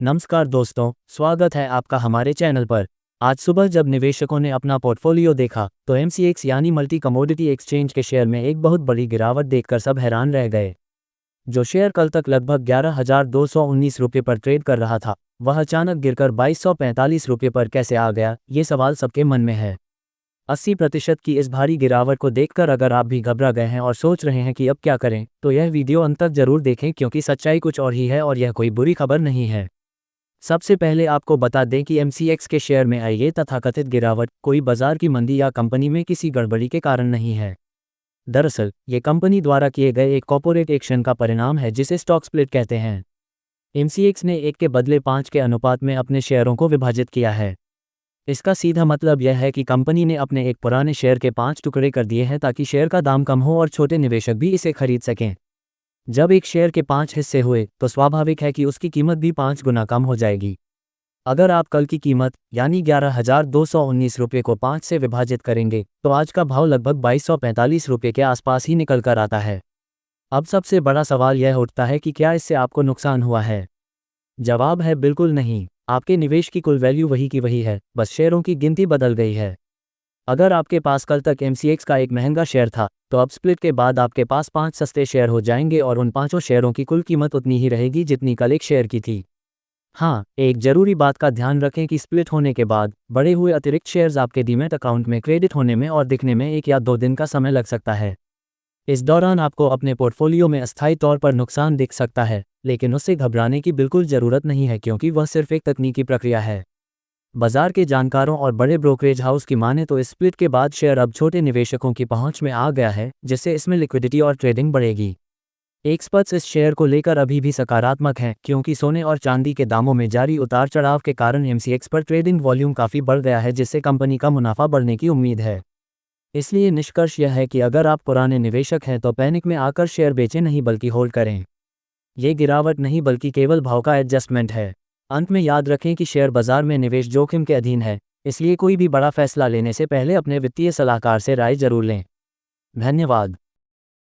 नमस्कार दोस्तों, स्वागत है आपका हमारे चैनल पर। आज सुबह जब निवेशकों ने अपना पोर्टफोलियो देखा तो एमसीएक्स यानी मल्टी कमोडिटी एक्सचेंज के शेयर में एक बहुत बड़ी गिरावट देखकर सब हैरान रह गए। जो शेयर कल तक लगभग 11,219 रुपये पर ट्रेड कर रहा था, वह अचानक गिरकर 2,245 रुपये पर कैसे आ गया, ये सवाल सबके मन में है। 80% की इस भारी गिरावट को देखकर अगर आप भी घबरा गए हैं और सोच रहे हैं कि अब क्या करें, तो यह वीडियो अंत तक जरूर देखें क्योंकि सच्चाई कुछ और ही है और यह कोई बुरी खबर नहीं है। सबसे पहले आपको बता दें कि एमसीएक्स के शेयर में आई ये तथाकथित गिरावट कोई बाजार की मंदी या कंपनी में किसी गड़बड़ी के कारण नहीं है। दरअसल ये कंपनी द्वारा किए गए एक कॉर्पोरेट एक्शन का परिणाम है जिसे स्टॉक स्प्लिट कहते हैं। एमसीएक्स ने 1 के बदले 5 के अनुपात में अपने शेयरों को विभाजित किया है। इसका सीधा मतलब यह है कि कंपनी ने अपने एक पुराने शेयर के 5 टुकड़े कर दिए हैं ताकि शेयर का दाम कम हो और छोटे निवेशक भी इसे खरीद सकें। जब एक शेयर के 5 हिस्से हुए तो स्वाभाविक है कि उसकी कीमत भी 5 गुना कम हो जाएगी। अगर आप कल की कीमत यानी 11,219 रुपये को 5 से विभाजित करेंगे तो आज का भाव लगभग 2,245 रुपये के आसपास ही निकल कर आता है। अब सबसे बड़ा सवाल यह उठता है कि क्या इससे आपको नुकसान हुआ है। जवाब है बिल्कुल नहीं। आपके निवेश की कुल वैल्यू वही की वही है, बस शेयरों की गिनती बदल गई है। अगर आपके पास कल तक एमसीएक्स का एक महंगा शेयर था तो अब स्प्लिट के बाद आपके पास 5 सस्ते शेयर हो जाएंगे और उन पांचों शेयरों की कुल कीमत उतनी ही रहेगी जितनी कल एक शेयर की थी। हाँ, एक जरूरी बात का ध्यान रखें कि स्प्लिट होने के बाद बढ़े हुए अतिरिक्त शेयर्स आपके डीमैट अकाउंट में क्रेडिट होने में और दिखने में 1 या 2 दिन का समय लग सकता है। इस दौरान आपको अपने पोर्टफोलियो में अस्थायी तौर पर नुकसान दिख सकता है, लेकिन उससे घबराने की बिल्कुल ज़रूरत नहीं है क्योंकि वह सिर्फ एक तकनीकी प्रक्रिया है। बाजार के जानकारों और बड़े ब्रोकरेज हाउस की माने तो इस स्प्लिट के बाद शेयर अब छोटे निवेशकों की पहुंच में आ गया है, जिससे इसमें लिक्विडिटी और ट्रेडिंग बढ़ेगी। एक्सपर्ट्स इस शेयर को लेकर अभी भी सकारात्मक हैं क्योंकि सोने और चांदी के दामों में जारी उतार चढ़ाव के कारण एमसीएक्स पर ट्रेडिंग वॉल्यूम काफ़ी बढ़ गया है, जिससे कंपनी का मुनाफा बढ़ने की उम्मीद है। इसलिए निष्कर्ष यह है कि अगर आप पुराने निवेशक हैं तो पैनिक में आकर शेयर बेचें नहीं बल्कि होल्ड करें। ये गिरावट नहीं बल्कि केवल भाव का एडजस्टमेंट है। अंत में याद रखें कि शेयर बाजार में निवेश जोखिम के अधीन है, इसलिए कोई भी बड़ा फैसला लेने से पहले अपने वित्तीय सलाहकार से राय जरूर लें। धन्यवाद।